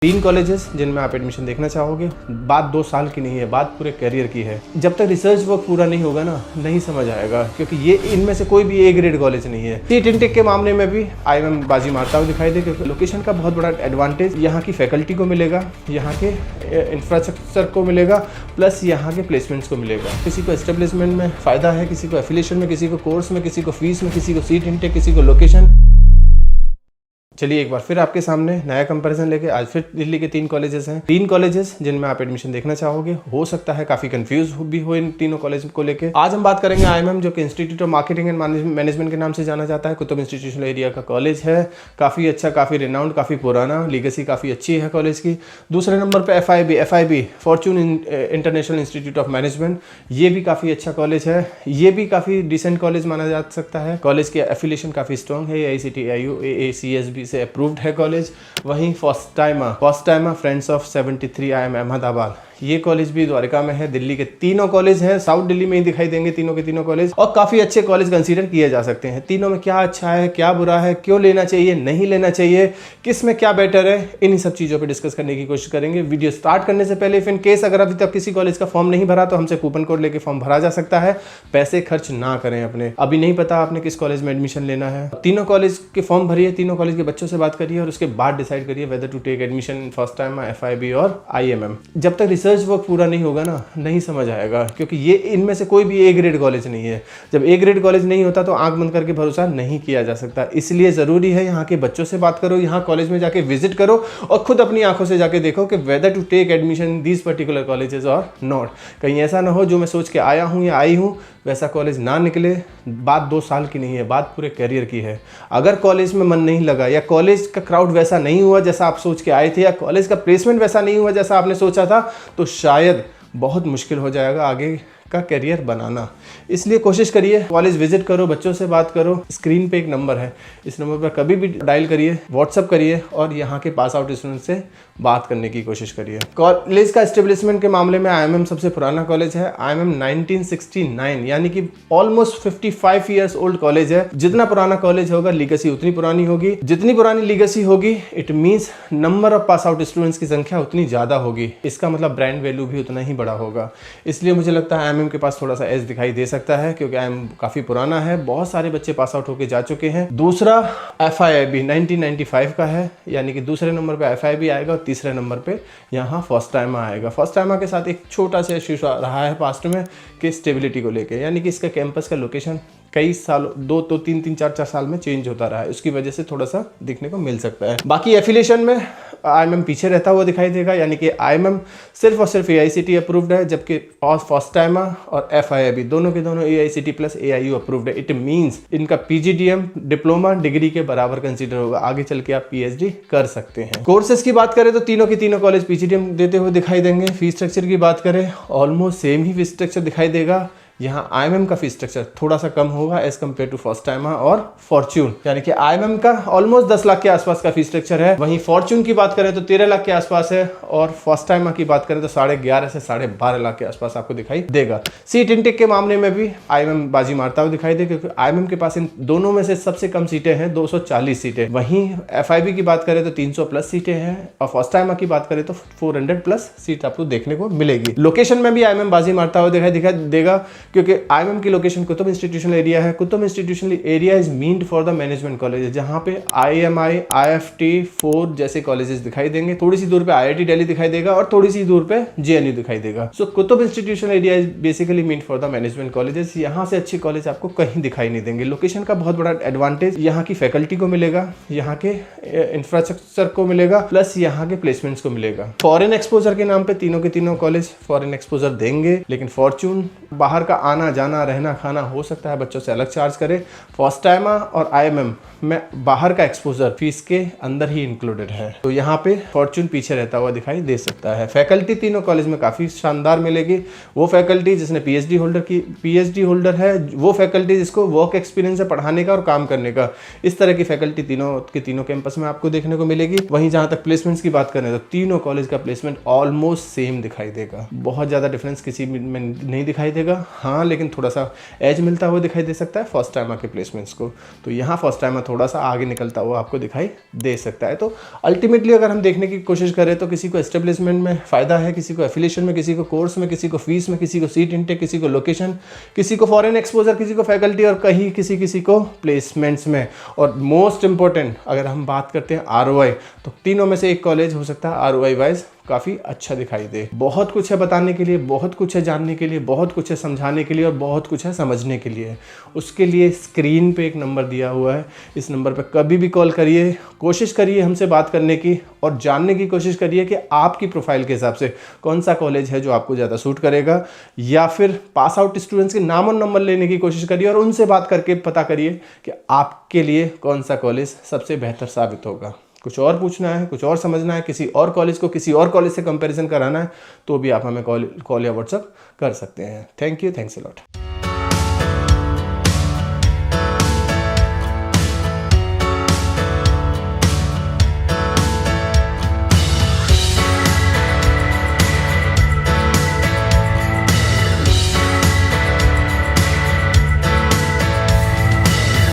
3 colleges जिनमें आप admission देखना चाहोगे। बात 2 साल की नहीं है, बात पूरे करियर की है। जब तक रिसर्च वर्क पूरा नहीं होगा ना, नहीं समझ आएगा, क्योंकि ये इनमें से कोई भी ए ग्रेड कॉलेज नहीं है। सीट इनटेक के मामले में भी आईएमएम बाजी मारता हुआ दिखाई दे, क्योंकि लोकेशन का बहुत बड़ा एडवांटेज यहाँ की फैकल्टी को मिलेगा, यहाँ के इंफ्रास्ट्रक्चर को मिलेगा, प्लस यहाँ के प्लेसमेंट्स को मिलेगा। किसी को एस्टेब्लिशमेंट में फ़ायदा है, किसी को एफिलिएशन में, किसी को कोर्स में, किसी को फीस में, किसी को सीट इनटेक, किसी को लोकेशन। चलिए एक बार फिर आपके सामने नया कंपैरिजन लेके आज फिर दिल्ली के 3 कॉलेजेस हैं। 3 कॉलेजेस जिनमें आप एडमिशन देखना चाहोगे। हो सकता है काफ़ी कंफ्यूज भी हो इन तीनों कॉलेज को लेके। आज हम बात करेंगे आईएमएम, जो कि institute of marketing and management के नाम से जाना जाता है। कुतुब इंस्टीट्यूशनल एरिया का कॉलेज है। काफ़ी अच्छा, काफ़ी रिनाउंड, काफ़ी पुराना, लीगेसी काफ़ी अच्छी है कॉलेज की। दूसरे नंबर पर FIB Fortune international institute of management. ये भी काफ़ी अच्छा कॉलेज है। ये भी काफ़ी डिसेंट कॉलेज माना जा सकता है। कॉलेज की एफिलिएशन काफ़ी स्ट्रॉन्ग है। AICTE AACSB से अप्रूव्ड है कॉलेज। वहीं फॉस्टाइमा फ्रेंड्स ऑफ 73 IIM अहमदाबाद, ये कॉलेज भी द्वारका में है। दिल्ली के तीनों कॉलेज हैं, साउथ दिल्ली में ही दिखाई देंगे तीनों के तीनों कॉलेज, और काफ़ी अच्छे कॉलेज कंसीडर किए जा सकते हैं। तीनों में क्या अच्छा है, क्या बुरा है, क्यों लेना चाहिए, नहीं लेना चाहिए, किस में क्या बेटर है, इन्हीं सब चीज़ों पे डिस्कस करने की कोशिश करेंगे। वीडियो स्टार्ट करने से पहले, इफ इन केस अगर अभी तक किसी कॉलेज का फॉर्म नहीं भरा, तो हमसे कूपन कोड लेके फॉर्म भरा जा सकता है। पैसे खर्च ना करें अपने। अभी नहीं पता आपने किस कॉलेज में एडमिशन लेना है, तीनों कॉलेज के फॉर्म भरिए, तीनों कॉलेज के बच्चों से बात करिए, और उसके बाद डिसाइड करिए whether to take admission in फॉस्टाइमा, FIB और IMM। जब तक रिसर्च वर्क पूरा नहीं होगा ना, नहीं समझ आएगा, क्योंकि ये इनमें से कोई भी ए ग्रेड कॉलेज नहीं है। जब ए ग्रेड कॉलेज नहीं होता तो आंख बंद करके भरोसा नहीं किया जा सकता। इसलिए ज़रूरी है यहाँ के बच्चों से बात करो, यहाँ कॉलेज में जाके विजिट करो, और खुद अपनी आंखों से जाके देखो कि whether to take admission in these particular colleges और नॉट। कहीं ऐसा ना हो जो मैं सोच के आया हूँ या आई हूँ वैसा कॉलेज ना निकले। बात 2 साल की नहीं है, बात पूरे करियर की है। अगर कॉलेज में मन नहीं लगा, या कॉलेज का क्राउड वैसा नहीं हुआ जैसा आप सोच के आए थे, या कॉलेज का प्लेसमेंट वैसा नहीं हुआ जैसा आपने सोचा था, तो शायद बहुत मुश्किल हो जाएगा आगे का करियर बनाना। इसलिए कोशिश करिए, कॉलेज विजिट करो, बच्चों से बात करो। स्क्रीन पे एक नंबर है, इस नंबर पर कभी भी डायल करिए, व्हाट्सअप करिए, और यहाँ के पास आउट स्टूडेंट से बात करने की कोशिश करिए। कॉलेज का एस्टेब्लिशमेंट के मामले में IIMM सबसे पुराना कॉलेज है। IIMM 1969, यानी कि ऑलमोस्ट 55 ईयर्स ओल्ड कॉलेज है। जितना पुराना कॉलेज होगा, लीगेसी उतनी पुरानी होगी। जितनी पुरानी लीगेसी होगी, it means number of pass out students की संख्या उतनी ज़्यादा होगी। इसका मतलब ब्रांड वैल्यू भी उतना ही बड़ा होगा। इसलिए मुझे लगता है IIMM के पास थोड़ा सा एज दिखाई दे सकता है, क्योंकि IIMM काफ़ी पुराना है, बहुत सारे बच्चे पास आउट होकर जा चुके हैं। दूसरा FIB 1995 का है, यानी कि दूसरे नंबर पे FIB आएगा, और तीसरे नंबर पे यहाँ फॉस्टाइमा आएगा। फॉस्टाइमा के साथ एक छोटा सा इशू रहा है पास्ट में कि स्टेबिलिटी को लेके, यानी कि इसका कैंपस का लोकेशन कई साल 2-3-4 साल में चेंज होता रहा है, उसकी वजह से थोड़ा सा दिखने को मिल सकता है। बाकी एफिलिएशन में IIMM पीछे रहता हुआ दिखाई देगा, यानी कि IIMM सिर्फ और सिर्फ AICTE अप्रूव्ड है, जबकि फॉस्टाइमा और FIB दोनों के दोनों AICTE प्लस AIU अप्रूव्ड है। इट मीन्स इनका PGDM डिप्लोमा डिग्री के बराबर कंसीडर होगा। आगे चल के आप PhD कर सकते हैं। कोर्सेज की बात करें तो तीनों के तीनों कॉलेज PGDM देते हुए दिखाई देंगे। फीस स्ट्रक्चर की बात करें, ऑलमोस्ट सेम ही फीस स्ट्रक्चर दिखाई देगा। यहाँ IIMM का फीस स्ट्रक्चर थोड़ा सा कम होगा एज कम्पेयर टू फॉस्टाइमा और फॉर्च्यून, यानी कि IIMM का ऑलमोस्ट 10 लाख के आसपास का फीस स्ट्रक्चर है। वहीं फॉर्च्यून की बात करें तो 13 लाख के आसपास है, और फॉस्टाइमा की बात करें तो 11.5 से 12.5 लाख के आसपास आपको दिखाई देगा। सीट इनटेक के मामले में भी IIMM बाजी मारता हुआ दिखाई दे, क्योंकि IIMM के पास इन दोनों में से सबसे कम सीटें हैं, 240 सीटें। वहीं FIB की बात करें तो 300 प्लस सीटें हैं, और फॉस्टाइमा की बात करें तो 400 प्लस सीट आपको देखने को मिलेगी। लोकेशन में भी IIMM बाजी मारता हुआ दिखाई देगा, क्योंकि IIMM की लोकेशन कुतुब इंस्टीट्यूशनल एरिया है। Qutub institutional area is meant for the management college, जहाँ पे IMI, IFT, 4 जैसे कॉलेजेस दिखाई देंगे। थोड़ी सी दूर पे IIT दिल्ली दिखाई देगा, और थोड़ी सी दूर पे JNU दिखाई देगा। So Qutub institutional area is basically meant for the management colleges. यहाँ से अच्छे कॉलेज आपको कहीं दिखाई नहीं देंगे। लोकेशन का बहुत बड़ा एडवांटेज यहाँ की फैकल्टी को मिलेगा, यहाँ के इंफ्रास्ट्रक्चर को मिलेगा, प्लस यहाँ के प्लेसमेंट्स को मिलेगा। फॉरेन एक्सपोजर के नाम पे तीनों के तीनों कॉलेज फॉरेन एक्सपोजर देंगे, लेकिन फॉर्च्यून बाहर का आना जाना, रहना, खाना हो सकता है बच्चों से अलग चार्ज करे। फॉस्टाइमा और IIMM में बाहर का एक्सपोजर फीस के अंदर ही इंक्लूडेड है, तो यहाँ पे फॉर्च्यून पीछे रहता हुआ दिखाई दे सकता है। फैकल्टी तीनों कॉलेज में काफ़ी शानदार मिलेगी। वो फैकल्टी जिसने PhD होल्डर है, वो फैकल्टी जिसको वर्क एक्सपीरियंस है पढ़ाने का और काम करने का, इस तरह की फैकल्टी तीनों के तीनों कैंपस में आपको देखने को मिलेगी। वहीं जहाँ तक प्लेसमेंट्स की बात करें तो तीनों कॉलेज का प्लेसमेंट ऑलमोस्ट सेम दिखाई देगा, बहुत ज़्यादा डिफरेंस किसी में नहीं दिखाई देगा। हाँ, लेकिन थोड़ा सा एज मिलता हुआ दिखाई दे सकता है फर्स्ट टाइमर के प्लेसमेंट्स को। तो यहाँ फर्स्ट टाइमर थोड़ा सा आगे निकलता हुआ आपको दिखाई दे सकता है। तो अल्टीमेटली अगर हम देखने की कोशिश करें तो किसी को एस्टेब्लिशमेंट में फ़ायदा है, किसी को एफिलिएशन में, किसी को कोर्स में, किसी को फीस में, किसी को सीट इंटेक, किसी को लोकेशन, किसी को फॉरेन एक्सपोजर, किसी को फैकल्टी और कहीं किसी को प्लेसमेंट्स में। और मोस्ट इंपॉर्टेंट अगर हम बात करते हैं ROI, तो तीनों में से एक कॉलेज हो सकता है ROI वाइज काफ़ी अच्छा दिखाई दे। बहुत कुछ है बताने के लिए, बहुत कुछ है जानने के लिए, बहुत कुछ है समझाने के लिए और बहुत कुछ है समझने के लिए। उसके लिए स्क्रीन पे एक नंबर दिया हुआ है, इस नंबर पे कभी भी कॉल करिए, कोशिश करिए हमसे बात करने की और जानने की कोशिश करिए कि आपकी प्रोफाइल के हिसाब से कौन सा कॉलेज है जो आपको ज़्यादा सूट करेगा, या फिर पास आउट स्टूडेंट्स के नाम और नंबर लेने की कोशिश करिए और उनसे बात करके पता करिए कि आपके लिए कौन सा कॉलेज सबसे बेहतर साबित होगा। कुछ और पूछना है, कुछ और समझना है, किसी और कॉलेज को किसी और कॉलेज से कंपैरिजन कराना है, तो भी आप हमें कॉल या व्हाट्सएप कर सकते हैं। Thank you, thanks a lot.